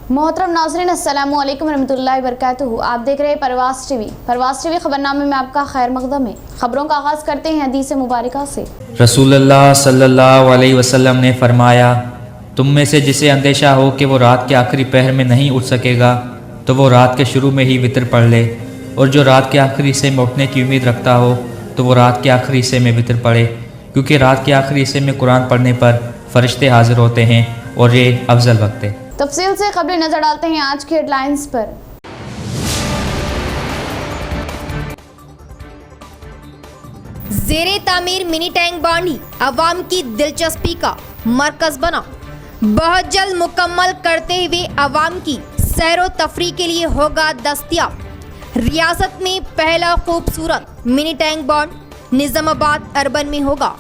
मोहतरम नाज़रीन, अस्सलामु अलैकुम रहमतुल्लाहि वबरकातुहू। आप देख रहे हैं परवास टीवी खबरनामे में आपका खैर मकदम है। खबरों का आगाज़ करते हैं हदीस मुबारका से। रसूलुल्लाह सल्लल्लाहु अलैहि वसल्लम ने फरमाया, तुम में से जिसे अंदेशा हो कि वो रात के आखिरी पहर में नहीं उठ सकेगा तो वो रात के शुरू में ही वितर पढ़ ले, और जो रात के आखिरी हिस्से में उठने की उम्मीद रखता हो तो वो रात के आखिरी हिस्से में वितर पढ़े, क्योंकि रात के आखिरी हिस्से में कुरान पढ़ने पर फरिश्ते हाजिर होते हैं और ये अफजल वक्त है। तफसील से खबरें नजर डालते हैं आज की हेडलाइंस पर। ज़ेरे तामीर मिनी टैंक बांड ही अवाम की दिलचस्पी का मरकज बना। बहुत जल्द मुकम्मल करते हुए अवाम की सैरो तफरी के लिए होगा दस्तयाब। रियासत में पहला खूबसूरत mini tank bond Nizamabad urban में होगा।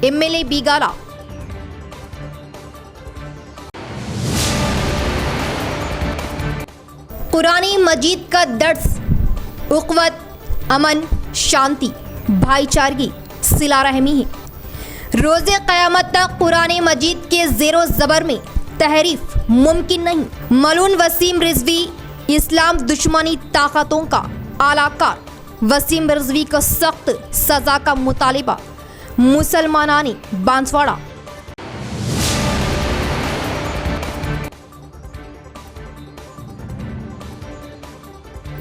एमएलए बिगाला। कुरानी मजीद का दर्स उक़्वत, अमन, शांति, भाईचारगी, सिला रहमी है। रोज़े क़यामत तक कुरानी मजीद के ज़ेरो ज़बर में तहरीफ मुमकिन नहीं। मलून वसीम रिजवी इस्लाम दुश्मनी ताकतों का आलाकार। वसीम रिजवी को सख्त सज़ा का मुतालिबा। मुसलमानानी बांसवाड़ा।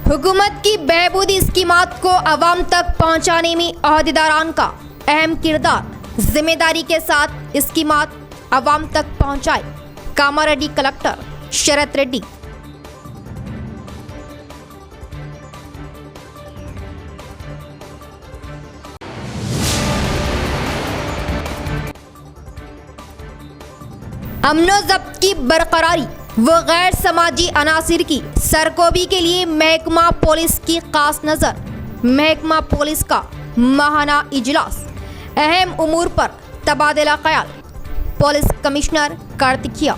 हुकूमत की बहबूदी स्कीमात को अवाम तक पहुंचाने में अहदेदारान का अहम किरदार। जिम्मेदारी के साथ स्कीमात अवाम तक पहुंचाए। कामारेड्डी कलेक्टर शरत रेड्डी। अमनो ज़ब्त की बरकरारी व गैर समाजी अनासिर की सरकोबी के लिए महकमा पुलिस की खास नज़र। महकमा पुलिस का माहाना इजलास। अहम उमूर पर तबादला ख्याल। Police commissioner Karthikeya.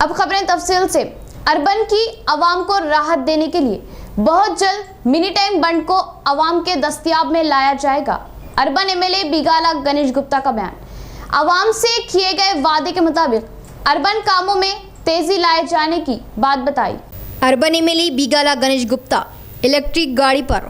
अब खबरें तफसील से। अर्बन की आवाम को राहत देने के लिए बहुत जल्द मिनी टैंक बंड को आवाम के दस्तयाब में लाया जाएगा। अर्बन एमएलए बिगाला गणेश गुप्ता का बयान। आवाम से किए गए वादे के मुताबिक अर्बन कामों में तेजी लाए जाने की बात बताई। Urban MLA Bigala Ganesh Gupta electric गाड़ी पर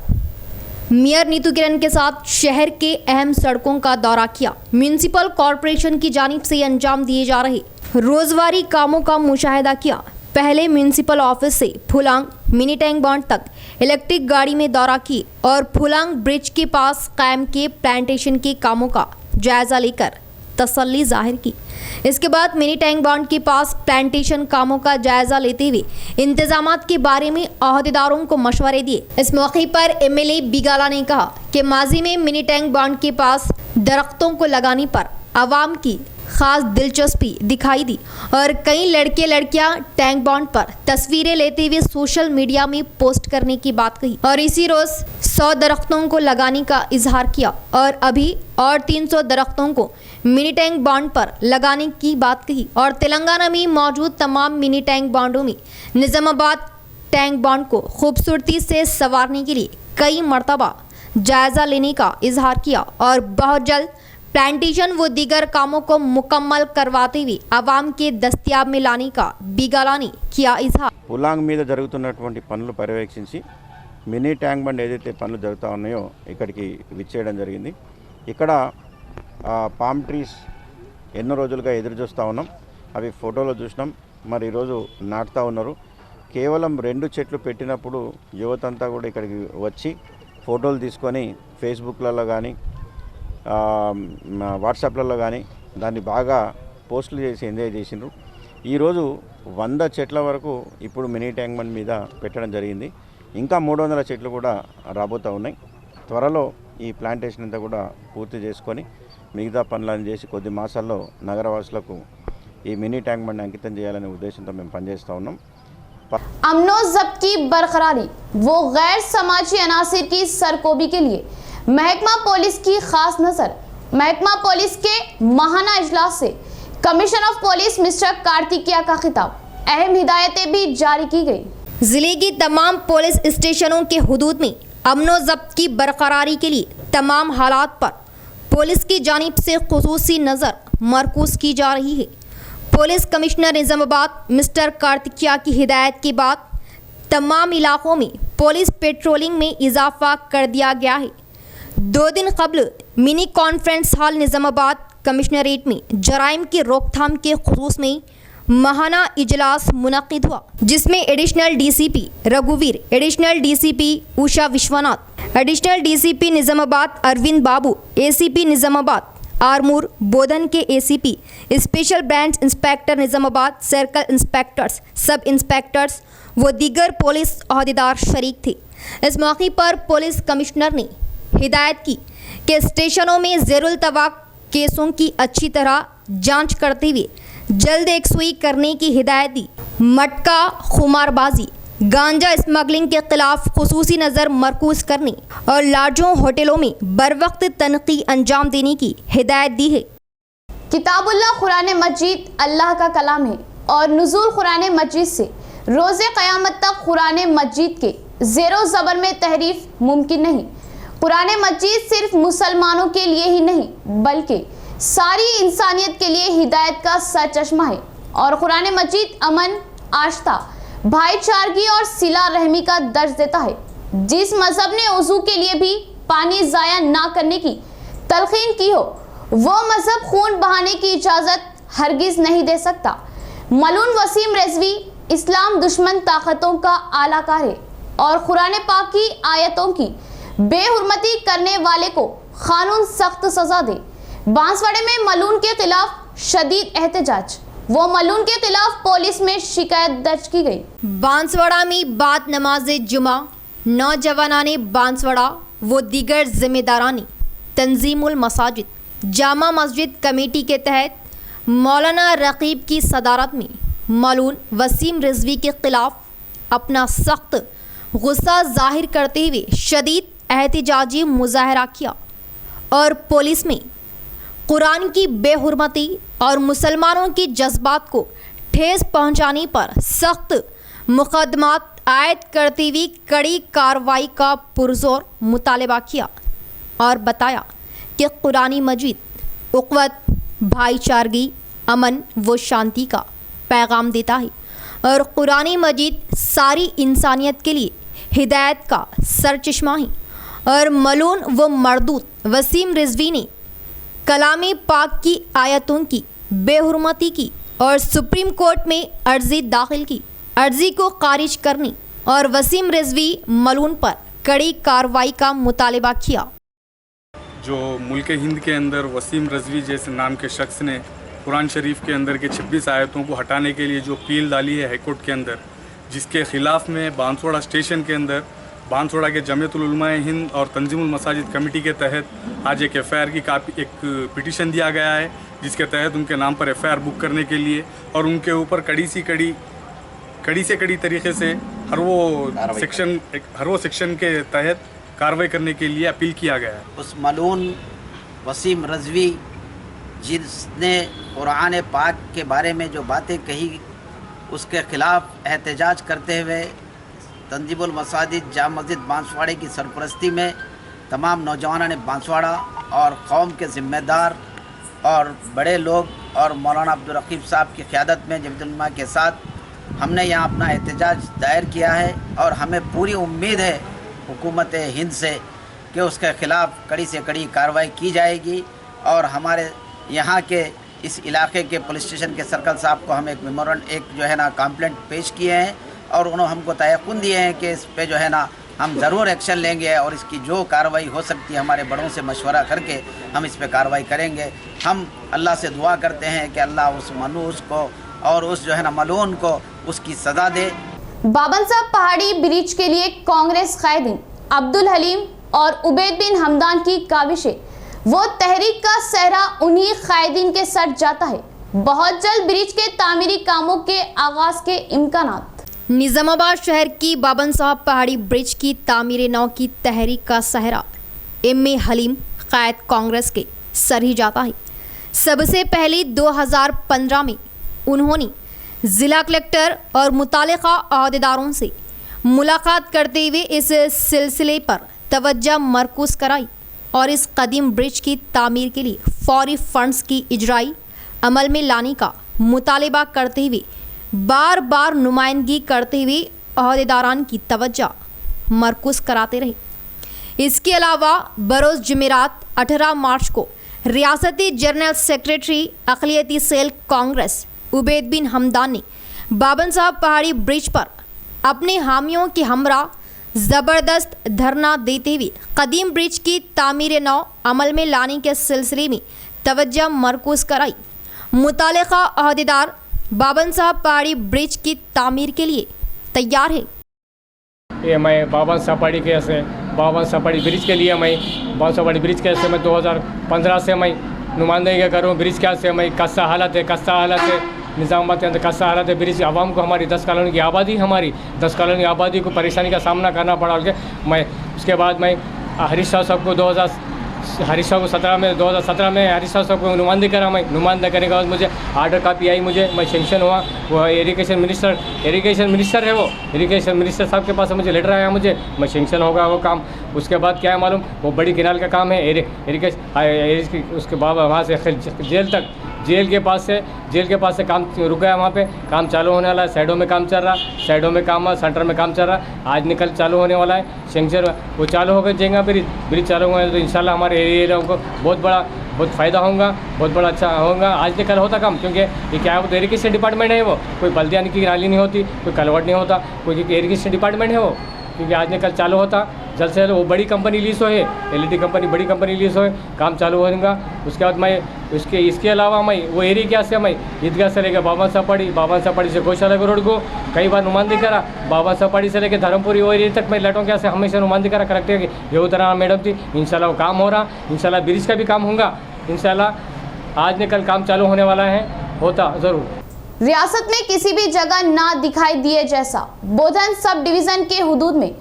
मेयर नीतू किरण के साथ शहर के अहम सड़कों का दौरा किया। म्यूनिसिपल कॉरपोरेशन की जानिब से अंजाम दिए जा रहे रोजवारी कामों का मुशाहिदा किया। पहले म्यूनिसिपल ऑफिस से फुलांग मिनी टैंक बांड तक इलेक्ट्रिक गाड़ी में दौरा की और फुलांग ब्रिज के पास कायम के प्लांटेशन के कामों का जायजा लेकर तसल्ली जाहिर की। इसके बाद मिनी टैंक बांड के पास प्लांटेशन कामों का जायजा लेते हुए इंतजामात के बारे में अहदेदारों को मशवरे दिए। इस मौके पर एमएलए बिगाला ने कहा कि माजी में मिनी टैंक बांड के पास दरख्तों को लगाने पर आवाम की खास दिलचस्पी दिखाई दी और कई लड़के लड़कियां टैंक बांड पर तस्वीरें लेते हुए सोशल मीडिया में पोस्ट करने की बात कही और इसी रोज 100 दरख्तों को लगाने का इजहार किया और अभी और 300 दरख्तों को मिनी टैंक बांड पर लगाने की बात कही। और तेलंगाना में मौजूद तमाम मिनी टैंक बांडों में निजामाबाद टैंक बांड को खूबसूरती से संवारने के लिए कई मरतबा जायजा लेने का इजहार किया और बहुत जल्द प्लांटेशन व दीगर कामों को मुकम्मल करवाते हुए आवाम के दस्तयाब में लाने का बिगाला ने किया इजहार। పులాంగ్ మీద జరుగుతున్నటువంటి పనులు పర్యవేక్షించి మినీ ట్యాంక్ బండ్ ఏదైతే పనులు జరుగుతూ ఉన్నాయో ఇక్కడికి విచ్చేయడం జరిగింది। ఇక్కడ పామ్ ట్రీస్ ఎన్నో రోజులుగా ఎదురు చూస్తూ ఉన్నాం, అవి ఫోటోలో చూసినాం, మరి ఈరోజు నాటుతూ ఉన్నారు। కేవలం 2 చెట్లు పెట్టినప్పుడు యువతంతా కూడా ఇక్కడికి వచ్చి ఫోటోలు తీసుకొని ఫేస్బుక్లలో కానీ వాట్సాప్లలో కానీ దాన్ని బాగా పోస్టులు చేసి ఎంజాయ్ చేసిండ్రు। ఈరోజు 100 చెట్ల వరకు ఇప్పుడు మినీ ట్యాంక్ బండ్ మీద పెట్టడం జరిగింది। ఇంకా 300 చెట్లు కూడా రాబోతూ ఉన్నాయి। త్వరలో ఈ ప్లాంటేషన్ అంతా కూడా పూర్తి చేసుకొని మిగతా పనులను చేసి కొద్ది మాసాల్లో నగరవాసులకు ఈ మినీ ట్యాంక్ బండ్ అంకితం చేయాలనే ఉద్దేశంతో మేము పనిచేస్తూ ఉన్నాం। अमनो ज़ब्त की बरकरारी वो गैर समाजी अनासिर की सरकोबी के लिए महकमा पुलिस की खास नजर। महकमा पुलिस के माहाना इजलास से कमिश्नर ऑफ पुलिस मिस्टर कार्तिकिया का खिताब। अहम हिदायतें भी जारी की गई। जिले की तमाम पुलिस स्टेशनों के हुदूद में अमनो ज़ब्त की बरकरारी के लिए तमाम हालात पर पुलिस की जानिब से खुसूसी नज़र मरकूज की जा रही है। पुलिस कमिश्नर निजामाबाद मिस्टर कार्तिकिया की हिदायत के बाद तमाम इलाकों में पुलिस पेट्रोलिंग में इजाफा कर दिया गया है। 2 दिन कबल mini conference hall Nizamabad commissionerate में जराइम की रोकथाम के खुसूस में महाना इजलास मुनक्किद हुआ, जिसमें एडिशनल डीसीपी रघुवीर, additional DCP Usha Vishwanath, additional DCP Nizamabad Arvind बाबू, एसीपी निजामाबाद आरमूर, बोधन के ACP, special branch inspector Nizamabad, circle inspectors, सब इंस्पेक्टर्स व दीगर पुलिस अहदेदार शरीक थे। इस मौके पर पुलिस कमिश्नर ने हिदायत की कि स्टेशनों में ज़ेरुल तवाक़ केसों की अच्छी तरह जांच करते हुए जल्द एकसुई करने की हिदायत दी। मटका खुमारबाजी, गांजा स्मगलिंग के खिलाफ खुसूसी नज़र मरकूज करने और लार्जों होटलों में बरवक्त तनक़ी अंजाम देने की हिदायत दी है। किताबुल्लाह कुरान मजीद अल्लाह का कलाम है और नुज़ूल कुरान मजीद से रोज़े क़यामत तक कुरान मजीद के ज़ेरो ज़बर में तहरीफ मुमकिन नहीं। कुरान मजीद सिर्फ मुसलमानों के लिए ही नहीं बल्कि सारी इंसानियत के लिए हिदायत का सरचश्मा है और कुरान मजीद अमन, आस्था, भाईचारगी और सिला रहमी का दर्ज देता है। जिस मजहब ने वज़ू के लिए भी पानी ज़ाया ना करने की तलकीन की हो वो मजहब खून बहाने की इजाज़त हरगिज़ नहीं दे सकता। मलून वसीम रिजवी इस्लाम दुश्मन ताकतों का आलाकार है और कुरान पाक की आयतों की बेहुरमती करने वाले को कानून सख्त सजा दे। बांसवाड़े में मलून के खिलाफ शदीद एहतजाज, वो मलून के खिलाफ पुलिस में शिकायत दर्ज की गई। बांसवाड़ा में बाद नमाज जुमा नौजवानाने बांसवाड़ा व दीगर जिम्मेदारानी तंजीमुल मसाजिद जामा मस्जिद कमेटी के तहत मौलाना रकीब की सदारत में मलून वसीम रिजवी के खिलाफ अपना सख्त गुस्सा जाहिर करते हुए शदीद एहतजाजी मुजाहरा किया और पुलिस में कुरान की बेहुरमती और मुसलमानों के जज्बात को ठेस पहुंचाने पर सख्त मुकदमात आयद करते हुए कड़ी कार्रवाई का पुरजोर मुतालबा किया और बताया कि कुरानी मजीद उक़्वत, भाईचारगी, अमन व शांति का पैगाम देता है और कुरानी मजीद सारी इंसानियत के लिए हिदायत का सरचश्मा है। और मलून व मरदूद वसीम रिजवी ने कलाम पाक की आयतों की बेहुरमती की और सुप्रीम कोर्ट में अर्जी दाखिल की। अर्जी को खारिज करने और वसीम रिजवी मलून पर कड़ी कार्रवाई का मुतालबा किया। जो मुल्क हिंद के अंदर वसीम रिजवी जैसे नाम के शख्स ने कुरान शरीफ के अंदर के 26 आयतों को हटाने के लिए जो अपील डाली है हाईकोर्ट के अंदर, जिसके ख़िलाफ़ में बांसवाड़ा स्टेशन के अंदर बांसवाड़ा के जमीयतुल उलमा हिंद और तंजीमुल मसाजिद कमेटी के तहत आज एक एफ़आईआर की एक पिटीशन दिया गया है, जिसके तहत उनके नाम पर एफ़आईआर बुक करने के लिए और उनके ऊपर कड़ी से कड़ी तरीके से हर वो सेक्शन के तहत कार्रवाई करने के लिए अपील किया गया है। उस मलून वसीम रिजवी जिसने कुरान पाक के बारे में जो बातें कही उसके ख़िलाफ़ एहतजाज करते हुए तंजीमुल मसाजिद जामा मस्जिद बांसवाड़े की सरपरस्ती में तमाम नौजवानों ने बांसवाड़ा और कौम के ज़िम्मेदार और बड़े लोग और मौलाना अब्दुल रकीब साहब की क़यादत में जमीयतुल उलमा के साथ हमने यहाँ अपना एहतजाज दायर किया है और हमें पूरी उम्मीद है हुकूमत हिंद से कि उसके ख़िलाफ़ कड़ी से कड़ी कार्रवाई की जाएगी। और हमारे यहाँ के इस इलाके के पुलिस स्टेशन के सर्कल साहब को हम एक जो है ना कंप्लेंट पेश किए हैं और उन्होंने हमको तयक़ुन दिए हैं कि इस पे जो है ना हम ज़रूर एक्शन लेंगे और इसकी जो कार्रवाई हो सकती है हमारे बड़ों से मशवरा करके हम इस पे कार्रवाई करेंगे। हम अल्लाह से दुआ करते हैं कि अल्लाह उस मनूस को और उस जो है ना मलून को उसकी सज़ा दे। बाबन साहब पहाड़ी ब्रिज के लिए कांग्रेस कायदीन अब्दुल हलीम और उबैद बिन हमदान की काविशें, वो तहरीक का सहरा उन्हीं कायदीन के सर जाता है। बहुत जल्द ब्रिज के तामीरी कामों के आगाज के इम्कानात। निज़ामाबाद शहर की बाबन साहब पहाड़ी ब्रिज की तामीर नौ की तहरीक का सहरा एम ए हलीम कायद कांग्रेस के सर ही जाता है। सबसे पहले 2015 में उन्होंने ज़िला कलेक्टर और मुतालिका अहदेदारों से मुलाकात करते हुए इस सिलसिले पर तवज्जो मरकूज़ कराई और इस कदीम ब्रिज की तामीर के लिए फौरी फंड्स की इजराई अमल में लाने का मुतालिबा करते हुए बार बार नुमाइंदगी करते हुए अहदेदारान की तवज्जो मरकूज़ कराते रहे। इसके अलावा बरोज़ जुमेरात 18 मार्च को रियासती जनरल सेक्रेटरी अक़लियती सेल कांग्रेस उबैद बिन हमदान ने बाबन साहब पहाड़ी ब्रिज पर अपने हामियों के हमरा ज़बरदस्त धरना देते हुए कदीम ब्रिज की तामीर नौ अमल में लाने के सिलसिले में तवज्जो मरकूज़ कराई। मुतालिका अहदेदार बाबन साहब पहाड़ी ब्रिज की तामीर के लिए तैयार है। ये मैं बाबन साहब पहाड़ी के से बाबन साहब पहाड़ी ब्रिज के लिए मैं बाबन साहब पहाड़ी ब्रिज के से मैं 2015 से मैं नुमाइंदगी करूँ। ब्रिज क्या से मैं कस्सा हालत है निज़ामाबाद के अंदर कस्सा हालत है। ब्रिज आवाम को हमारी 10 कॉलोनी की आबादी को परेशानी का सामना करना पड़ा। मैं उसके बाद मैं हरीश साहब को 2017 में हरीश साहब को नुमाइंदगी करा। मैं नुमाइंदा करने के बाद मुझे आर्डर कापी आई, मैं सेंक्शन हुआ। वो इरिगेशन मिनिस्टर है, वो इरिगेशन मिनिस्टर साहब के पास मुझे लेटर आया, मैं सेंक्शन होगा वो काम। उसके बाद क्या है मालूम, वो बड़ी किनाल का काम है इरिगेशन। उसके बाद वहाँ से जेल के पास से काम रुक गया। वहाँ पे काम चालू होने वाला है। साइडों में काम चल रहा, सेंटर में काम चल रहा। आज निकल चालू होने वाला है सेंक्शन। वो चालू हो गए जेंगा ब्रिज चालू हुआ है तो इंशाल्लाह हमारे एरिया को बहुत फ़ायदा होगा, बहुत बड़ा अच्छा होगा। आज निकल होता काम, क्योंकि ये क्या है, वो इरिगेशन डिपार्टमेंट है। वो कोई बल्दियानी की नाली नहीं होती, कोई कलवट नहीं होता, कोई इरिगेशन डिपार्टमेंट है वो। क्योंकि आज निकल चालू होता जल्द से जल्द। वो बड़ी कंपनी लीज हो है, LED कंपनी बड़ी कंपनी लीज हो है, काम चालू होगा। उसके बाद मैं इसके अलावा मैं वो एरिया से मैं ईदगाह से लेकर बाबन साहब पहाड़ी से गौशाला रोड को कई बार नुमाइंदगी करा। बाबन साहब पहाड़ी से लेकर धर्मपुरी वो एरिया तक मैं लटों के से हमेशा नुमाइंदगी करा। करेक्टर ये उतरा मैडम थी। इंशाल्लाह वो काम हो रहा, इंशाल्लाह ब्रिज का भी काम होगा। इंशाल्लाह आज निकल काम चालू होने वाला है, होता ज़रूर। रियासत में किसी भी जगह ना दिखाई दिए जैसा बोधन सब डिवीजन के हुदूद में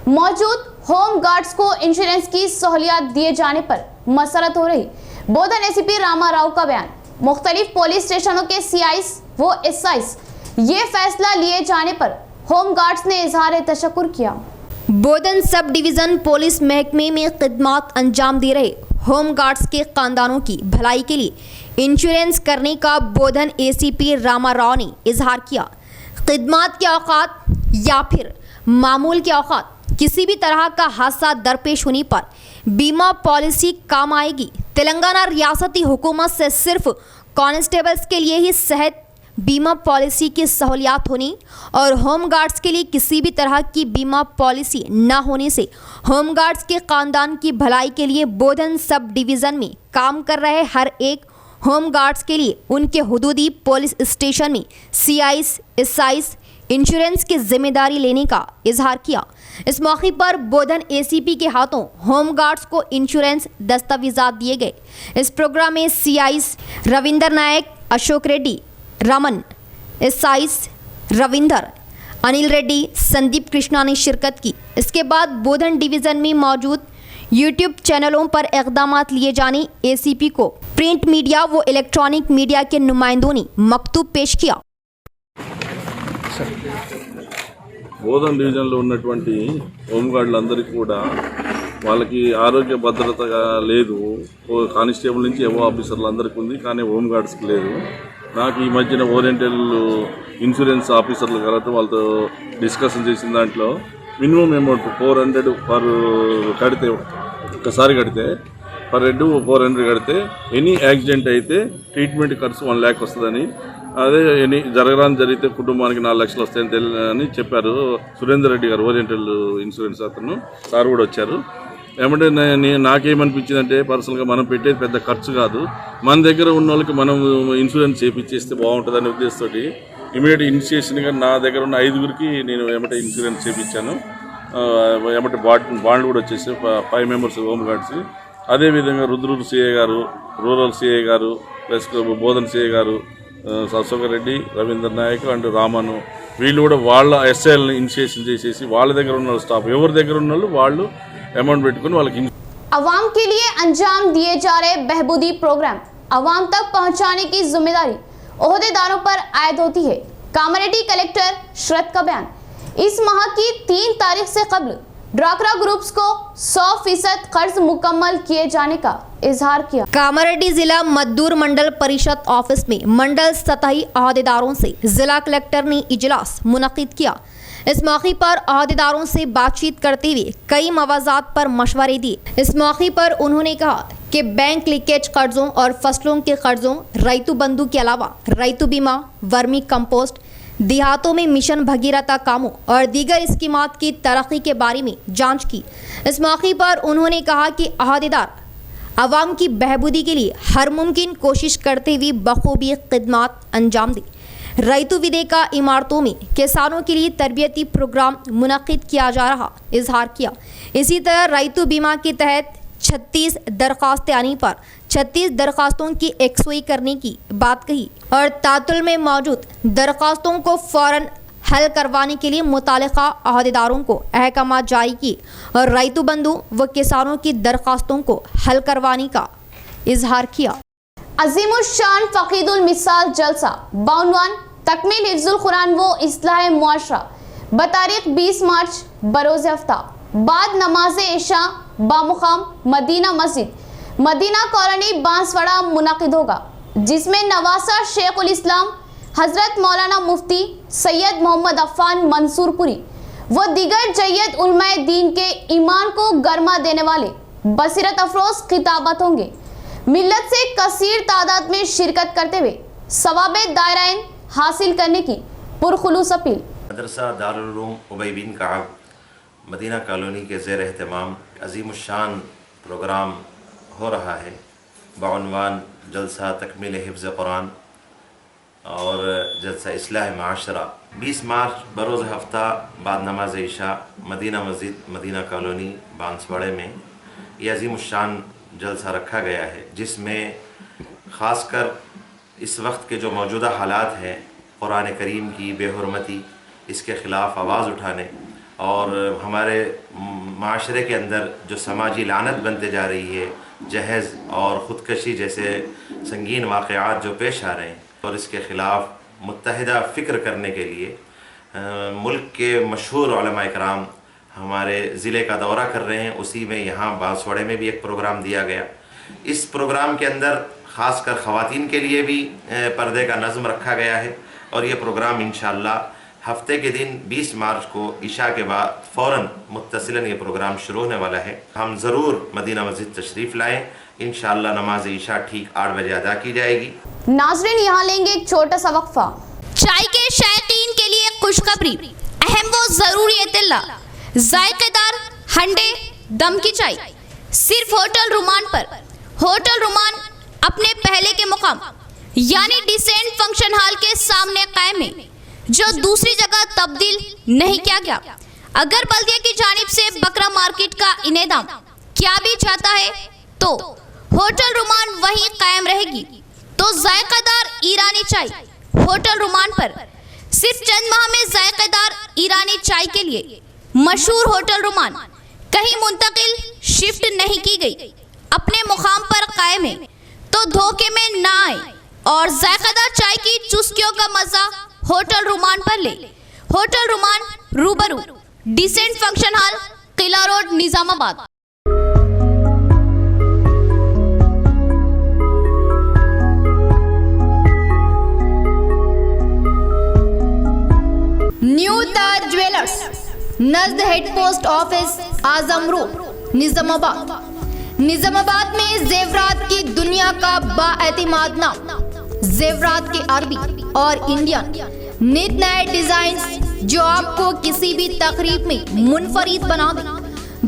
मौजूद होम गार्ड्स को इंश्योरेंस की सहूलियत दिए जाने पर मसरत हो रही। बोधन एसीपी रामा राव का बयान। मुख्तलिफ पुलिस स्टेशनों के CIs व SIs ये फैसला लिए जाने पर होम गार्ड्स ने इजहार तशक्कुर किया। बोधन सब डिवीज़न पुलिस महकमे में खिदमत अंजाम दे रहे होम गार्ड्स के खानदानों की भलाई के लिए इंश्योरेंस करने का बोधन ACP रामा राव ने इजहार किया। खिदमत के औकात या फिर मामूल के औकात किसी भी तरह का हादसा दरपेश होने पर बीमा पॉलिसी काम आएगी। तेलंगाना रियासती हुकूमत से सिर्फ कांस्टेबल्स के लिए ही सेहत बीमा पॉलिसी की सहूलियत होनी और होम गार्ड्स के लिए किसी भी तरह की बीमा पॉलिसी न होने से होम गार्ड्स के खानदान की भलाई के लिए बोधन सब डिवीज़न में काम कर रहे हर एक होम गार्ड्स के लिए उनके हुदूदी पुलिस स्टेशन में CIs SIs इंश्योरेंस की जिम्मेदारी लेने का इजहार किया। इस मौके पर बोधन ACP के हाथों होम गार्ड्स को इंश्योरेंस दस्तावेजात दिए गए। इस प्रोग्राम में CIs रविंदर नायक, अशोक रेड्डी, रमन, SIs रविंदर, अनिल रेड्डी, संदीप कृष्णा ने शिरकत की। इसके बाद बोधन डिवीज़न में मौजूद YouTube चैनलों पर इक़दामात लिए जाने ACP को प्रिंट मीडिया व इलेक्ट्रॉनिक मीडिया के नुमाइंदों ने मकतूब पेश किया। బోధన్ డివిజన్లో ఉన్నటువంటి హోంగార్డులందరికీ కూడా వాళ్ళకి ఆరోగ్య భద్రతగా లేదు. కానిస్టేబుల్ నుంచి ఎవో ఆఫీసర్లందరికీ ఉంది, కానీ హోంగార్డ్స్కి లేదు. నాకు ఈ మధ్యన ఓరియంటల్ ఇన్సూరెన్స్ ఆఫీసర్లు కలగటం, వాళ్ళతో డిస్కషన్ చేసిన దాంట్లో మినిమం అమౌంట్ 400 పర్ కడితే, ఒక్కసారి కడితే పర్ హెడ్ 400 కడితే ఎనీ యాక్సిడెంట్ అయితే ట్రీట్మెంట్ ఖర్చు 1 lakh వస్తుందని, అదే జరిగితే కుటుంబానికి 4 లక్షలు వస్తాయని చెప్పారు. సురేందర్ రెడ్డి గారు ఓరియంటల్ ఇన్సూరెన్స్ అతను సార్ కూడా వచ్చారు. ఏమంటే నాకేమనిపించిందంటే పర్సనల్గా మనం పెట్టేది పెద్ద ఖర్చు కాదు, మన దగ్గర ఉన్న వాళ్ళకి మనం ఇన్సూరెన్స్ చేయించేస్తే బాగుంటుందనే ఉద్దేశంతో ఇమీడియట్ ఇనిషియేషన్గా నా దగ్గర ఉన్న 5గురికి నేను ఏమంటే ఇన్సూరెన్స్ చేయించాను. ఏమంటే బాండ్లు కూడా వచ్చేసి 5 members హోమ్ గార్డ్స్. అదేవిధంగా రుద్రూరు CI గారు, రూరల్ CI గారు, ప్లస్ బోధన్ CI గారు, అశోక్ రెడ్డి, రవీందర్ నాయక్ అండ్ రామను, వీళ్ళు కూడా వాళ్ళ SIల్ని ఇనిషియేషన్ చేసేసి వాళ్ళ దగ్గర ఉన్న స్టాఫ్ ఎవరి దగ్గర ఉన్న వాళ్ళు అమౌంట్ పెట్టుకుని వాళ్ళకి अवाम के लिए अंजाम दिए जा रहे बहबूदी प्रोग्राम अवाम तक पहुंचाने की जिम्मेदारी ओहदेदारों पर आयद होती है। कामारेड्डी कलेक्टर शरद का बयान। इस माह की 3 तारीख से कबल ड्वाक्रा ग्रुप्स को 100% कर्ज मुकम्मल किए जाने का इजहार किया। कामारेड्डी जिला मजदूर मंडल परिषद ऑफिस में मंडल सतही अहदेदारों से जिला कलेक्टर ने इजलास मुनक्किद किया। इस मौके पर अहदेदारों से बातचीत करते हुए कई मवाज़ात पर मशवरे दिए। इस मौके पर उन्होंने कहा कि बैंक लीकेज कर्जों और फसलों के कर्जों, रैतु बंधु के अलावा रैतु बीमा, वर्मी कंपोस्ट, देहातों में मिशन भगीरथा कामों और दीगर स्कीमात की तरक्की के बारे में जांच की। इस मौके पर उन्होंने कहा कि अहदेदार आवाम की बहबूदी के लिए हर मुमकिन कोशिश करते हुए बखूबी खिदमात अंजाम दें। रैतु विधेयका इमारतों में किसानों के लिए तरबियती प्रोग्राम मुनक्किद किया जा रहा इजहार किया। इसी तरह रैतु बीमा के तहत 36 दरख्वास्तें आने पर 36 दरख्वास्तों की एकसुई करने की बात कही और तातुल में मौजूद दरख्वास्तों को फौरन हल करवाने के लिए मुतालिका अहदेदारों को अहकाम जारी किए और रैतु बंधु व किसानों की दरख्वास्तों को हल करवाने का इजहार किया। अजीमुशान फ़कीदुल मिसाल जलसा 52 तकमील हिफ्जुल कुरान व इस्लाह मुआशरा बतारीख 20 मार्च बरोज़ हफ्ता बाद नमाज इशा बामुकाम मदीना मस्जिद मदीना कॉलोनी बांसवाड़ा मुनक़िद होगा, जिसमें नवासा शेखुल इस्लाम हज़रत मौलाना मुफ्ती सैयद मोहम्मद अफ़ान मंसूरपुरी व दीगर जय्यद उलमाए दीन के ईमान को गर्मा देने वाले बसीरत अफरोज़ खिताबत होंगे। मिल्लत से कसीर तादाद में शिरकत करते हुए सवाबे दायराइन हासिल करने की पुरखुलूस अपील। मदरसा दारुल उलूम उबई बिन कअब मदीना कॉलोनी के ज़ेर एहतमाम अज़ीमुश्शान प्रोग्राम हो रहा है बउनवान जलसा तकमील हिफ्ज़ कुरान और जलसा इस्लाह माशरा 20 मार्च बरोज़ हफ्ता बाद नमाज इशा मदीना मस्जिद मदीना कॉलोनी बांसवाड़े में यह अज़ीमुश्शान जलसा रखा गया है, जिसमें ख़ासकर इस वक्त के जो मौजूदा हालात हैं कुरान करीम की बेहुरमती इसके ख़िलाफ़ आवाज़ उठाने और हमारे माशरे के अंदर जो समाजी लानत बनते जा रही है, जहेज़ और ख़ुदकशी जैसे संगीन वाक़यात जो पेश आ रहे हैं और इसके ख़िलाफ़ मुत्तहिदा फ़िक्र करने के लिए मुल्क के मशहूर उलमा इकराम हमारे ज़िले का दौरा कर रहे हैं। उसी में यहाँ बांसवाड़े में भी एक प्रोग्राम दिया गया। इस प्रोग्राम के अंदर ख़ासकर ख़वातीन के लिए भी पर्दे का नज़्म रखा गया है और ये प्रोग्राम इंशाअल्लाह हफ्ते के दिन 20 मार्च को इशा के बाद फ़ौरन मुत्तसिलन ये प्रोग्राम शुरू होने वाला है। हम ज़रूर मदीना मस्जिद तशरीफ़ लाएँ। इंशाअल्लाह नमाज इशा ठीक 8 बजे अदा की जाएगी। नाज़रीन, यहाँ लेंगे एक छोटा सा वक्फा। चाय के शायकीन के लिए खुशखबरी, अहम व ज़रूरी इत्तला, जायकेदार हंडे दम की चाय सिर्फ होटल रुमान पर। होटल रुमान अपने पहले के मुकाम यानी डिसेंट फंक्शन हॉल के सामने कायम है, जो दूसरी जगह तब्दील नहीं किया गया। अगर बल्दिया की जानिब से बकरा मार्केट का इनेदाम क्या भी चाहता है तो होटल रुमान वहीं कायम रहेगी। तो जायकेदार ईरानी चाय होटल रुमान पर सिर्फ चंद माह में जायकेदार ईरानी चाय के लिए मशहूर होटल रुमान कहीं मुंतकिल शिफ्ट नहीं की गई, अपने मुकाम पर कायम है। तो धोखे में ना आए और जायकेदार चाय की चुस्कियों का मजा होटल रुमान पर ले। होटल रुमान रूबरू डिसेंट फंक्शन हॉल, किला रोड, निजामाबाद। न्यू ताज ज्वेलर्स नज़द हेड पोस्ट ऑफिस आजम रोड, निजामाबाद में जेवरात की दुनिया का बाएतिमाद नाम, जेवरात के अरबी और इंडियन नित नए डिजाइन जो आपको किसी भी तकरीब में मुनफरिद बना दे।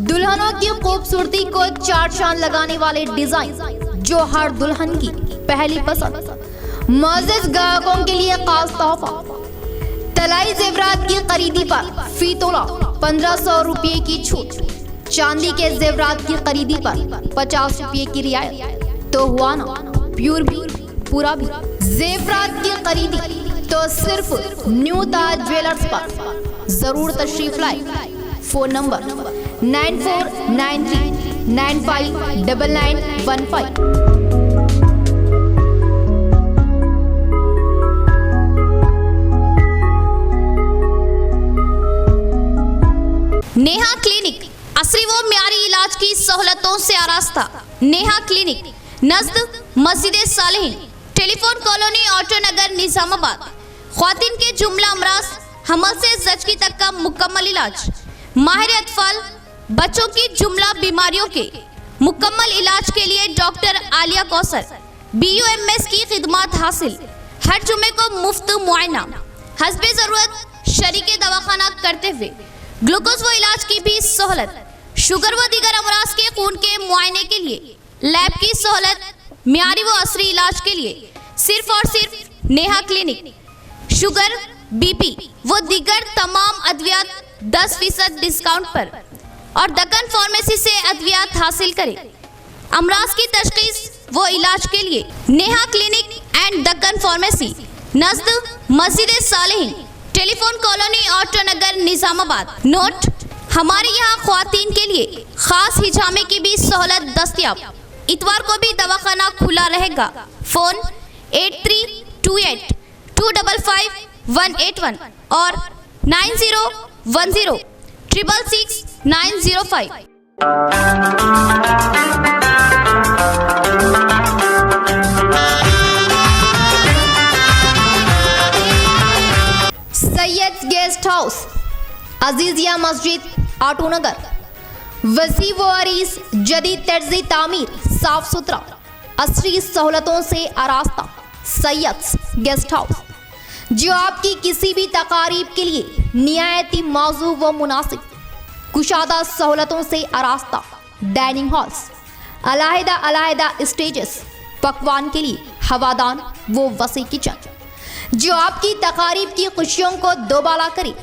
दुल्हनों की खूबसूरती को चार चांद लगाने वाले डिजाइन जो हर दुल्हन की पहली पसंद। मुअज़्ज़िज़ ग्राहकों के लिए खास तोहफा, तलाई जेवरात की खरीदी पर फी तोला 1500 रुपये की छूट, चांदी के जेवरात की खरीदी पर 50 रुपये की रियायत। तो हुआ ना प्योर भी पूरा भी। जेवरात की खरीदी तो सिर्फ न्यू ताज ज्वेलर्स पर जरूर तशरीफ लाए। Phone number 9493959915। नेहा क्लिनिक असली व म्यारी इलाज की सहूलतों से आरास्ता। नेहा क्लिनिक नज़द मस्जिद Saleheen, telephone colony auto Nagar Nizamabad. ख्वातीन के जुमला अमराज, हमल से जचकी तक का मुकम्मल इलाज। माहिर अतफाल, बच्चों की जुमला बीमारियों के मुकम्मल इलाज के लिए डॉक्टर आलिया कौसर BUMS की खिदमत हासिल। हर जुमे को मुफ्त मुआयना, हस्बे ज़रूरत शरीके दवाखाना करते हुए ग्लूकोज व इलाज की भी सहूलत। शुगर व दीगर अमराज के खून के मुआयने के लिए लैब की सहूलत। मियारी व असरी इलाज के लिए सिर्फ और सिर्फ नेहा क्लिनिक। शुगर, BP व दीगर तमाम अद्वियात 10% डिस्काउंट पर और दक्कन फार्मेसी से अद्वियात हासिल करें। अमराज की तशखीस व इलाज के लिए Neha clinic and Deccan pharmacy, नज़द मस्जिद Saleheen, telephone colony auto Nagar Nizamabad. Note, हमारे यहाँ ख्वातीन के लिए खास हिजामे की भी सहूलत दस्तयाब। इतवार को भी दवाखाना खुला रहेगा। फ़ोन 8328 255 181 और 9010 666 905। सैयद गेस्ट हाउस, अजीजिया मस्जिद, ऑटो नगर। वसी व अरीस, जदीद तर्ज़ी तामीर, साफ सुथरा, असरी सहूलतों से आरास्ता। सैयद गेस्ट हाउस, जो आपकी किसी भी तकारीब के लिए निहायती मौजू व मुनासिब, कुशादा सहूलतों से आरास्ता। डाइनिंग हॉल्स, अलहदा स्टेजेस, पकवान के लिए हवादान वो वसी किचन, जो आपकी तकारीब की खुशियों को दोबाला करे।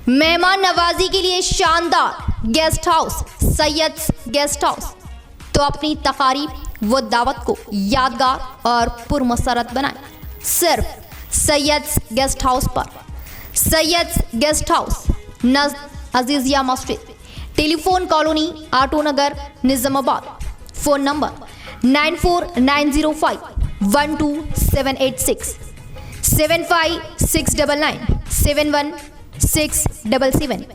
मेहमान नवाजी के लिए शानदार guest house, Syed guest house. तो अपनी तकारीब व दावत को यादगार और पुरमसरत बनाएं सिर्फ सैयद गेस्ट हाउस पर। सैयद गेस्ट हाउस, नज़द अजीजिया मस्जिद, telephone colony auto Nagar Nizamabad. Phone number 94905 12786 75699 71677।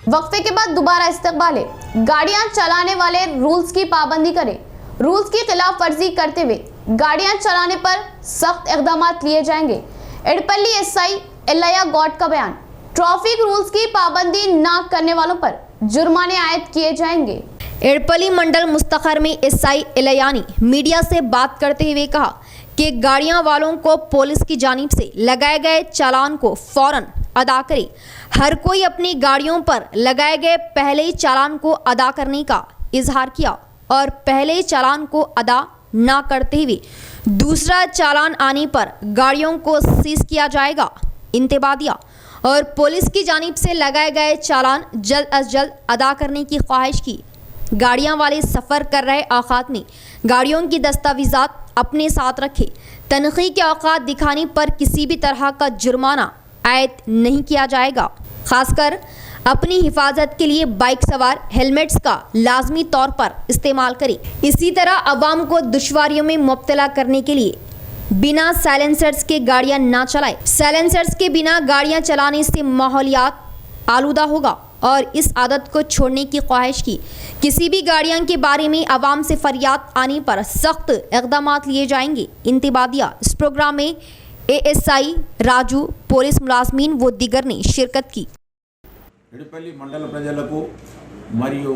वक्फे के बाद दोबारा इस्तकबाल है। गाड़ियां चलाने वाले रूल्स की पाबंदी करें। रूल्स की खिलाफ वर्जी करते हुए गाड़ियां चलाने पर सख्त इक़दाम लिए जाएंगे। एडपल्ली SI एलैया गौड का बयान। ट्रैफिक रूल्स की पाबंदी न करने वालों पर जुर्माने आयद किए जाएंगे। एडपल्ली मंडल मुस्तखर में SI एलैया ने मीडिया से बात करते हुए कहा कि गाड़ियां वालों को पुलिस की जानिब से लगाए गए चालान को फौरन अदा करे। हर कोई अपनी गाड़ियों पर लगाए गए पहले चालान को अदा करने का इजहार किया और पहले चालान को अदा ना करते हुए दूसरा चालान आने पर गाड़ियों को सीज किया जाएगा। इंतबाह दिया और पुलिस की जानिब से लगाए गए चालान जल्द अज जल्द अदा करने की ख्वाहिश की। गाड़ियां वाले सफ़र कर रहे औकात में गाड़ियों की दस्तावेज़ात अपने साथ रखें। तनख़ी के औकात दिखाने पर किसी भी तरह का जुर्माना आयद नहीं किया जाएगा। खासकर अपनी हिफाजत के लिए बाइक सवार हेलमेट्स का लाजमी तौर पर इस्तेमाल करें। इसी तरह अवाम को दुश्वारियों में मुब्तला करने के लिए बिना साइलेंसर्स के गाड़ियां ना चलाएं। साइलेंसर्स के बिना गाड़ियां चलाने से माहौलियात आलूदा होगा और इस आदत को छोड़ने की ख्वाहिश की। किसी भी गाड़ियां के बारे में आवाम से फरियाद आने पर सख्त इक़दाम लिए जाएंगे। इंतबाह दिया। इस प्रोग्राम में ASI राजू, पुलिस मुलाजमीन व दीगर ने शिरकत की। ఎడపల్లి మండల ప్రజలకు మరియు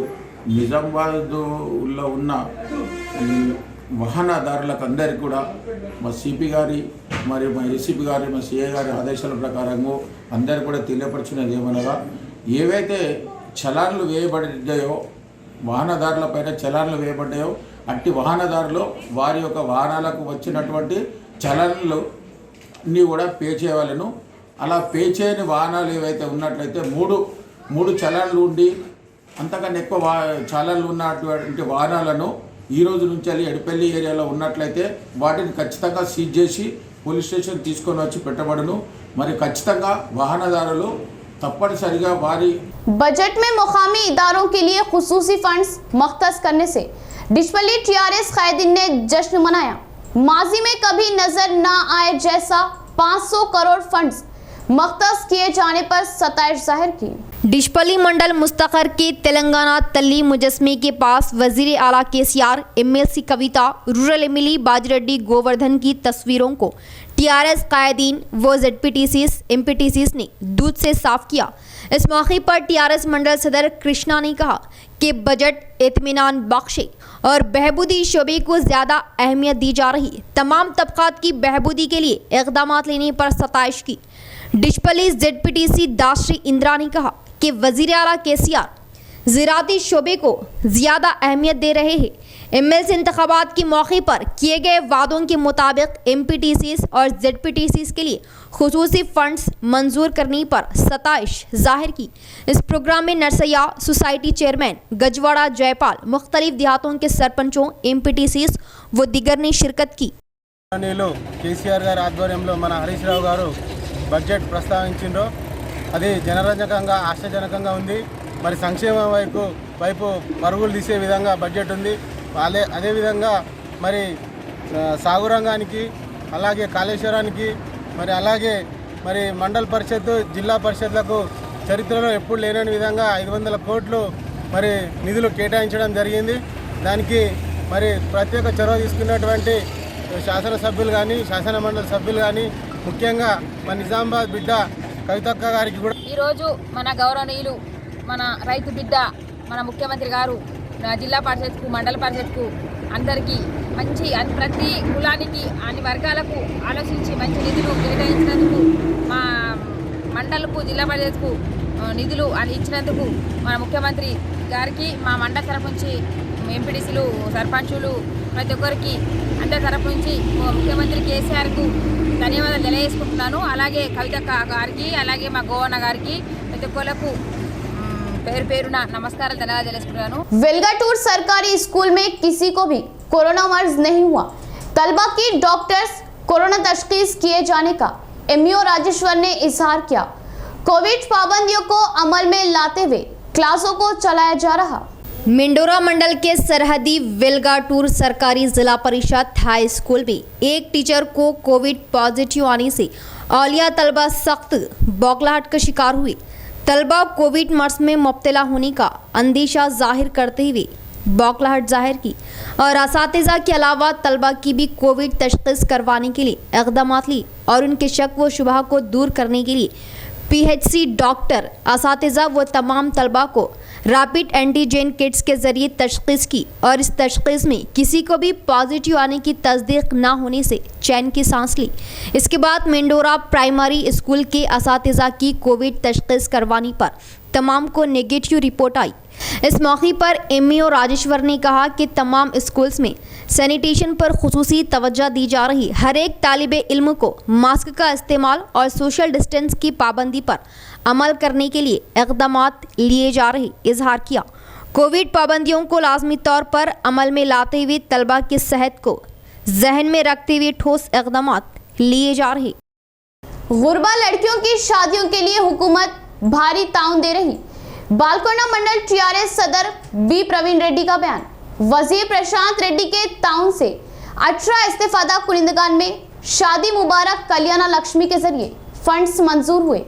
నిజామాబాద్లో ఉన్న వాహనదారులకు అందరికీ కూడా మా సిపి గారి మరియు మా ఏసీపీ గారి మా సిఐ గారి ఆదేశాల ప్రకారంగా అందరికీ కూడా తెలియపరిచినది ఏమనగా ఏవైతే చలాన్లు వేయబడ్డాయో వాహనదారులపైన చలాన్లు వేయబడ్డాయో అట్టి వాహనదారులు వారి యొక్క వాహనాలకు వచ్చినటువంటి చలాన్లు అన్నీ కూడా పే చేయవలను. అలా పే చేయని వాహనాలు ఏవైతే ఉన్నట్లయితే మూడు చలాన్లు ఉండి అంతకన్నా ఎక్కువ చలాన్లు ఉన్నటువంటి వాహనాలను ఈ రోజు నుంచి ఎడపల్లి ఏరియాలో ఉన్నట్లయితే వాటిని ఖచ్చితంగా సీజ్ చేసి పోలీస్ స్టేషన్ తీసుకొని వచ్చి పెట్టబడును. మరి ఖచ్చితంగా వాహనదారులు तप्पनिसरिगा वारी बजट में मुकामी इदारों के लिए खुसूसी फंड्स मख्तस करने से डिशपल्ली TRS कायदीन ने जश्न मनाया। माजी में कभी नजर न आए जैसा 500 करोड़ फंड्स मख्तस किए जाने पर सताइश जाहिर की। डिशपल्ली मंडल मुस्तखर के तेलंगाना तल्ली मुजस्मे के पास वजीर आला केसीआर, एमएलसी कविता, रूरल एमएलए बाजिरेड्डी गोवर्धन की तस्वीरों को टीआरएस कायदीन व जेडपीटीसीस एमपीटीसीस ने दूध से साफ किया। इस मौके पर टीआरएस मंडल सदर कृष्णा ने कहा कि बजट इत्मीनान बख्शे और बहबूदी शोबे को ज़्यादा अहमियत दी जा रही, तमाम तबकात की बहबूदी के लिए इक़दाम लेने पर सताइश की। डिशपल्ली जेडपीटीसी दाश्री इंदिरा ने कहा कि वज़ीर आला केसीआर ज़राअती शोबे को ज़्यादा अहमियत दे रहे हैं। एमएलसी इंतखाबात के मौके पर किए गए वादों के मुताबिक एमपीटीसीस और जेडपीटीसीस के लिए खुसूसी फंड्स मंजूर करने पर सताइश जाहिर की। इस प्रोग्राम में नरसैया सोसाइटी चेयरमैन गजवाड़ा जयपाल, मुख्तलिफ देहातों के सरपंचों, एमपीटीसीस व दिगर ने शिरकत की। కేసీఆర్ గారి ఆధ్వర్యంలో మన హరీష్ రావు గారు బడ్జెట్ ప్రస్తావించిండ్రు. అది జనరంజకంగా ఆశాజనకంగా ఉంది. మరి సంక్షేమ వైపు పరుగులు తీసే విధంగా బడ్జెట్ ఉంది. అదేవిధంగా మరి సాగు రంగానికి, అలాగే కాళేశ్వరానికి, మరి మండల పరిషత్, జిల్లా పరిషత్లకు చరిత్రలో ఎప్పుడు లేని విధంగా 500 కోట్లు మరి నిధులు కేటాయించడం జరిగింది. దానికి మరి ప్రత్యేక చొరవ తీసుకున్నటువంటి శాసనసభ్యులు కానీ, శాసన మండలి సభ్యులు కానీ, ముఖ్యంగా మన నిజామాబాద్ బిడ్డ కవితక్క గారికి కూడా ఈరోజు మన గౌరవనీయులు, మన రైతు బిడ్డ, మన ముఖ్యమంత్రి గారు జిల్లా పరిషత్కు, మండల పరిషత్కు అందరికీ మంచి ప్రతి కులానికి అన్ని వర్గాలకు ఆలోచించి మంచి నిధులు కేటాయించినందుకు, మా మండలకు, జిల్లా పరిషత్కు నిధులు ఇచ్చినందుకు మన ముఖ్యమంత్రి గారికి, మా మండల తరఫు నుంచి ఎంపీడీసీలు, సర్పంచులు, ప్రతి ఒక్కరికి అందరి తరఫు నుంచి ముఖ్యమంత్రి కేసీఆర్కు ధన్యవాదాలు తెలియజేసుకుంటున్నాను. అలాగే కవితక్క గారికి, అలాగే మా గోవన్న గారికి, ప్రతి ఒక్కరికి पैर पेरुना नमस्कार धन्यवाद। वेलगाटूर सरकारी स्कूल में किसी को भी कोरोना मर्ज नहीं हुआ। तलबा की डॉक्टर्स कोरोना तशखीस किए जाने का एमईओ राजेश्वर ने इजहार किया। कोविड पाबंदियों को अमल में लाते हुए क्लासों को चलाया जा रहा। मिंडोरा मंडल के सरहदी वेलगाटूर सरकारी जिला परिषद हाई स्कूल में एक टीचर को कोविड पॉजिटिव आने से औलिया तलबा सख्त बौखलाहट का शिकार हुए। तलबा कोविड मर्ज में मुब्तला होने का अंदेशा जाहिर करते हुए बौखलाहट जाहिर की और असातिज़ा के अलावा तलबा की भी कोविड तशख़ीस करवाने के लिए इक़दाम ली और उनके शक व शुबहा को दूर करने के लिए पीएचसी डॉक्टर, असातिज़ा व तमाम तलबा को रैपिड एंटीजन किट्स के ज़रिए तशख़ीस की और इस तशख़ीस में किसी को भी पॉजिटिव आने की तस्दीक ना होने से चैन की सांस ली। इसके बाद मेंडोरा प्राइमरी स्कूल के असातिज़ा की कोविड तशख़ीस करवाने पर तमाम को नेगेटिव रिपोर्ट आई। इस मौके पर एमईओ राजेश्वर ने कहा कि तमाम स्कूल्स में सैनिटेशन पर खुसूसी तवज्जो दी जा रही। हर एक तालिबे इल्म को मास्क का इस्तेमाल और सोशल डिस्टेंस की पाबंदी पर अमल करने के लिए इक़दामात लिए जा रहे इजहार किया। कोविड पाबंदियों को लाजमी तौर पर अमल में लाते हुए तलबा की सेहत को जहन में रखते हुए ठोस इक़दामात लिए जा रहे। गुरबा लड़कियों की शादियों के लिए हुकूमत भारी ताउन दे रही। बालकोंडा मंडल टीआरएस सदर बी प्रवीण रेड्डी का बयान। वजीर प्रशांत रेड्डी के ताउन से 18 इस्तेफादा कुनिंदगान में शादी मुबारक कल्याणा लक्ष्मी के जरिए फंड्स मंजूर हुए।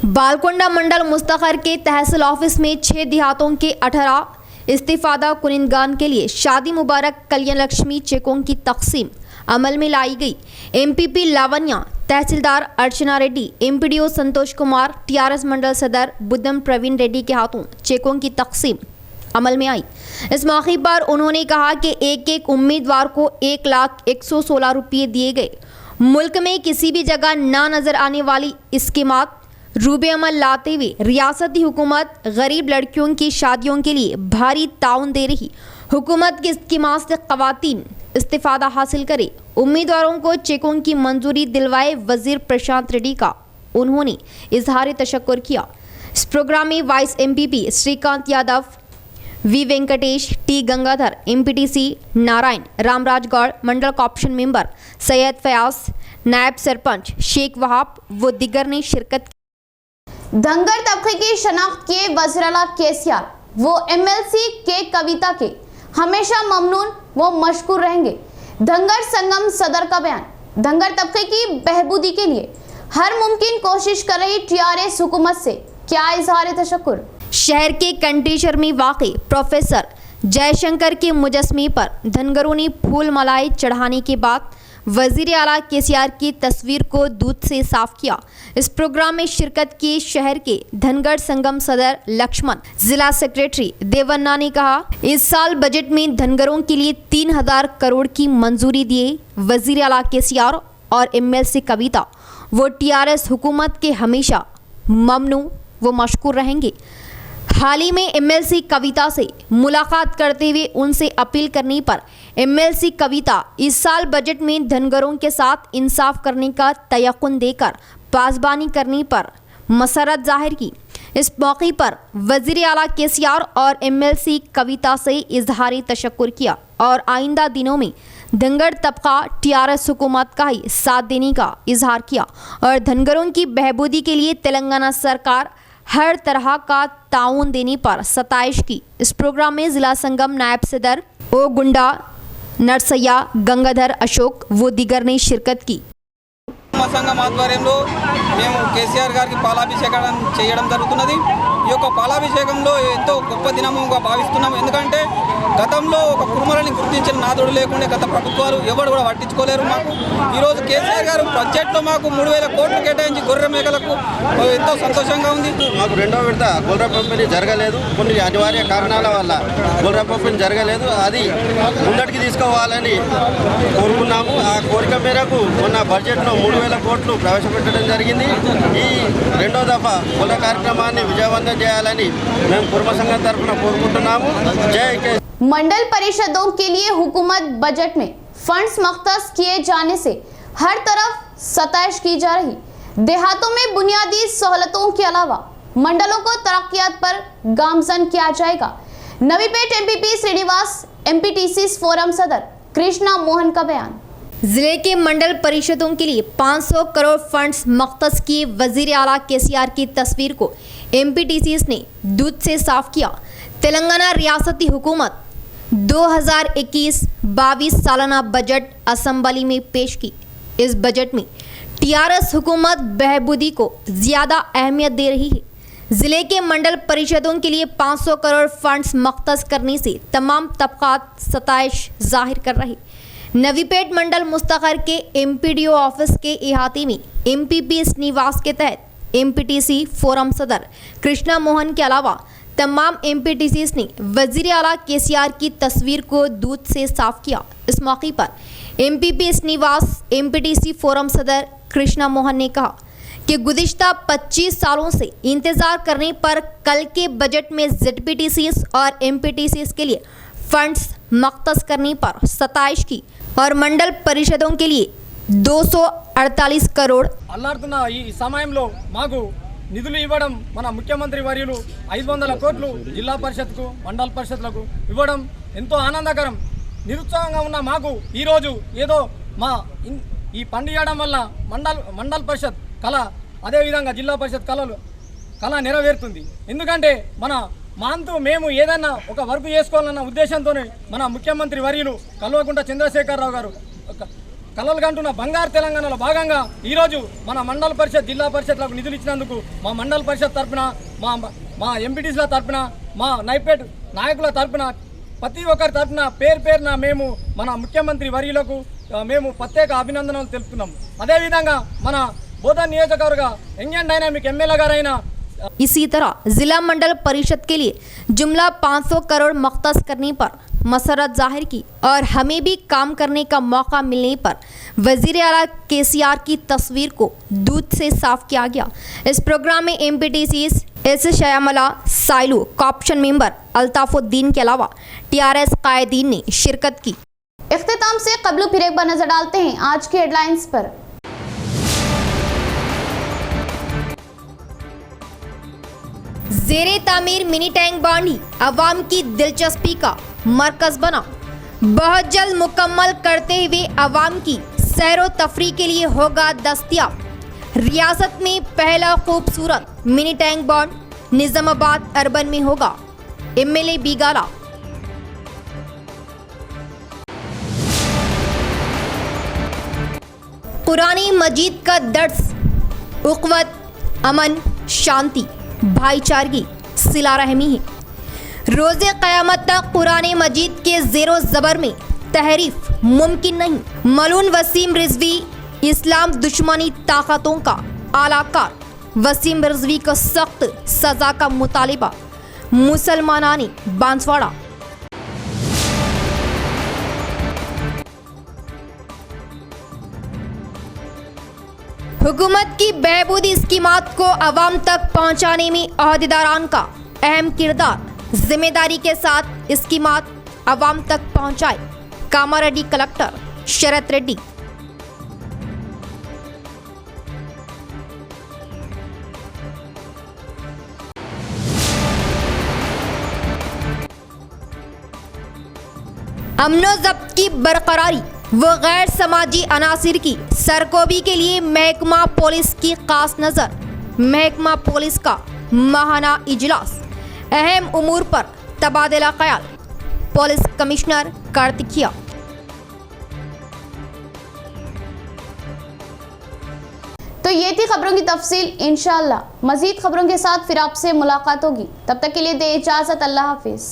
बालकोंडा मंडल मुस्तखर के तहसील ऑफिस में 6 देहातों के 18 इस्तेफादा कुनिंदगान के लिए शादी मुबारक कल्याण लक्ष्मी चेकों की तकसीम अमल में लाई गई। एमपीपी लावण्या, तहसीलदार अर्चना रेड्डी, एमपीडीओ संतोष कुमार, टीआरएस मंडल सदर बुद्धम प्रवीण रेड्डी के हाथों चेकों की तकसीम अमल में आई। इस मौके पर उन्होंने कहा कि एक एक उम्मीदवार को 1,116 रुपये दिए गए। मुल्क में किसी भी जगह ना नजर आने वाली स्कीमात रूबे अमल लाते हुए रियासती हुकूमत गरीब लड़कियों की शादियों के लिए भारी ताउन दे रही। हुकूमत की स्कीमात से ख़वातीन इस्तिफादा हासिल करे, उम्मीदवारों को चेकों की मंजूरी दिलवाए वजीर प्रशांत रेड्डी का उन्होंने इजहार तशक्कुर किया। इस प्रोग्राम में vice MPP Srikanth Yadav, V Venkatesh, T Gangadhar, MPTC Narayan, Ramraj Goud, mandal co-option member Syed Fayaz, नायब सरपंच शेख वहाब व दिगर ने शिरकत की। धंगर तबके की शनाख्त किए वज़ीर-ए-आला केसीआर वो एमएलसी के कविता के हमेशा ममनून वो मशकूर रहेंगे। धंगर संगम सदर का बयान। धंगर तबके की बहबूदी के लिए हर मुमकिन कोशिश कर रही टीआरएस हुकूमत से क्या इजहार तशक्कुर। शहर के कंटेशर में वाक़ प्रोफेसर जयशंकर के मुजस्मे पर धनगरों ने फूल मालाएं चढ़ाने के बाद वजीर आला केसीआर की तस्वीर को दूध से साफ किया। इस प्रोग्राम में शिरकत की शहर के धनगढ़ संगम सदर लक्ष्मण, जिला सेक्रेटरी देवन्ना ने कहा, इस साल बजट में धनगरों के लिए 3000 करोड़ की मंजूरी दिए वजीर आला केसीआर और एमएलसी कविता। वो टीआरएस हुकूमत के हमेशा ममनू व मशकूर रहेंगे। हाल ही में एमएलसी कविता से मुलाकात करते हुए उनसे अपील करने पर एमएलसी कविता इस साल बजट में धनगरों के साथ इंसाफ करने का तयक़ुन देकर पासबानी करने पर मसरत जाहिर की। इस मौके पर वज़ीर आला केसीआर और एमएलसी कविता से इजहार तशक्कुर किया और आइंदा दिनों में धनगर तबका टीआरएस हुकूमत का ही साथ देने का इजहार किया और धनगरों की बहबूदी के लिए तेलंगाना सरकार हर तरह का ताउन देने पर सताइश की। इस प्रोग्राम में जिला संगम नायब सदर ओ गुंडा नरसయ్య, गंगाधर अशोक व दिगर ने शिरकत की। సంఘం ఆధ్వర్యంలో మేము కేసీఆర్ గారికి పాలాభిషేకం చేయడం జరుగుతున్నది। ఈ యొక్క పాలాభిషేకంలో ఎంతో గొప్ప దినముగా భావిస్తున్నాం। ఎందుకంటే గతంలో ఒక కుర్మలని గుర్తించిన నాదుడు లేకుండా గత ప్రభుత్వాలు ఎవరు కూడా పట్టించుకోలేరు। మాకు ఈరోజు కేసీఆర్ గారు బడ్జెట్లో మాకు 3000 కోట్లు కేటాయించి గొర్రె మేకలకు ఎంతో సంతోషంగా ఉంది। మాకు రెండో విడత గొర్రె పంపిణీ జరగలేదు, కొన్ని అనివార్య కారణాల వల్ల గొర్రె పంపిణీ జరగలేదు। అది ముందటికి తీసుకోవాలని కోరుకున్నాము। ఆ కోరిక మేరకు మొన్న బడ్జెట్లో 3000 కోట్లు ప్రవేశపెట్టడం జరిగింది। ఈ రెండో దఫా గొర్రె కార్యక్రమాన్ని విజయవంతం చేయాలని మేము కుర్మ సంఘం తరఫున కోరుకుంటున్నాము। జై కే। मंडल परिषदों के लिए हुकूमत बजट में फंड्स मख्तस किए जाने से हर तरफ सताइश की जा रही। देहातों में बुनियादी सहूलतों के अलावा मंडलों को तरक्कियात पर गामजन किया जाएगा। Navipet MPP Srinivas MPTC forum सदर कृष्णा मोहन का बयान। जिले के मंडल परिषदों के लिए 500 करोड़ फंड्स मख्तस किए वजीर आला केसीआर की तस्वीर को एमपीटीसीज ने दूध से साफ किया। तेलंगाना रियासती हुकूमत 2021-22 सालाना बजट असेंबली में पेश की। इस बजट में टीआरएस हुकूमत बहबूदी को ज़्यादा अहमियत दे रही है। ज़िले के मंडल परिषदों के लिए 500 करोड़ फंड्स मख्तस करने से तमाम तबकात सताइश जाहिर कर रहे। नवीपेट मंडल मुस्तकर के एमपीडीओ ऑफिस के इहाते में एमपीपी निवास के तहत एमपीटीसी फोरम सदर कृष्णा मोहन के अलावा तमाम एमपीटीसीज ने वजीर आला केसीआर की तस्वीर को दूध से साफ किया। इस मौके पर एमपीपी निवास एमपीटीसी फोरम सदर कृष्णा मोहन ने कहा कि गुज़िश्ता 25 सालों से इंतज़ार करने पर कल के बजट में जेडपीटीसीज और एमपीटीसीज के लिए फंड्स मख्तस करने पर सताइश की और मंडल परिषदों के लिए 248 करोड़ అల్లాడుతున్న ఈ సమయంలో మాకు నిధులు ఇవ్వడం మన ముఖ్యమంత్రి వర్యులు 500 కోట్లు జిల్లా పరిషత్కు మండల పరిషత్లకు ఇవ్వడం ఎంతో ఆనందకరం। నిరుత్సాహంగా ఉన్న మాకు ఈరోజు ఏదో మా ఈ పండియడం వల్ల మండల పరిషత్ కళ అదేవిధంగా జిల్లా పరిషత్ కళ నెరవేరుతుంది। ఎందుకంటే మా అంతు మేము ఏదైనా ఒక వర్క్ చేసుకోవాలన్న ఉద్దేశంతోనే మన ముఖ్యమంత్రి వర్యులు కల్వకుంట్ల చంద్రశేఖరరావు గారు కలలు కంటున్న బంగారు తెలంగాణలో భాగంగా ఈరోజు మన మండల పరిషత్ జిల్లా పరిషత్లకు నిధులు ఇచ్చినందుకు మా మండల పరిషత్ తరఫున మా ఎంపీటీసీల తరఫున మా నైపేట్ నాయకుల తరఫున ప్రతి ఒక్కరి తరఫున పేరున మేము మన ముఖ్యమంత్రి వర్యులకు మేము ప్రత్యేక అభినందనలు తెలుపుతున్నాం। అదేవిధంగా మన బోధన్ నియోజకవర్గ యంగ్ అండ్ డైనామిక్ ఎమ్మెల్యే గారైన इसी तरह जिला मंडल परिषद के लिए जुमला 500 करोड़ मख्तस करने पर मसरत जाहिर की और हमें भी काम करने का मौका मिलने पर वजीर आला केसीआर की तस्वीर को दूध से साफ किया गया। इस प्रोग्राम में एमपीटीसीज एस शयामला साइलू कॉप्शन मेंबर अल्ताफुद्दीन के अलावा टीआरएस कायदीन ने शिरकत की। इख्तिताम से कबल फिर एक बार नजर डालते हैं आज की हेडलाइंस पर। ज़ेरे तामीर मिनी टैंक बांडी अवाम की दिलचस्पी का मरकज बना। बहुत जल्द मुकम्मल करते हुए अवाम की सैरो तफरी के लिए होगा दस्तयाब। रियासत में पहला खूबसूरत mini tank bond Nizamabad urban में होगा। एमएलए बिगाला। कुरान मजीद का दर्स, उक़वत, अमन, शांति, भाईचारगी, सिला रहमी है। रोज़े क़यामत तक कुरान मजीद के ज़ेरो ज़बर में तहरीफ मुमकिन नहीं। मलून वसीम रिजवी इस्लाम दुश्मनी ताकतों का आलाकार। वसीम रिजवी को सख्त सज़ा का मुतालिबा। मुसलमानानी बांसवाड़ा। हुकूमत की बहबूदी स्कीमात को अवाम तक पहुंचाने में अहदेदारान का अहम किरदार। जिम्मेदारी के साथ स्कीमात अवाम तक पहुंचाए। कामारेड्डी कलेक्टर शरत रेड्डी। अमनो जब्त की बरकरारी व गैर समाजी अनासिर की सरकोबी के लिए महकमा पुलिस की खास नज़र। महकमा पुलिस का माहाना इजलास। अहम उमूर पर तबादला ख्याल। Police commissioner Karthikeya. तो ये थी खबरों की तफसील। इंशाअल्लाह मजीद खबरों के साथ फिर आपसे मुलाकात होगी। तब तक के लिए दे इजाज़त। अल्लाह हाफिज़।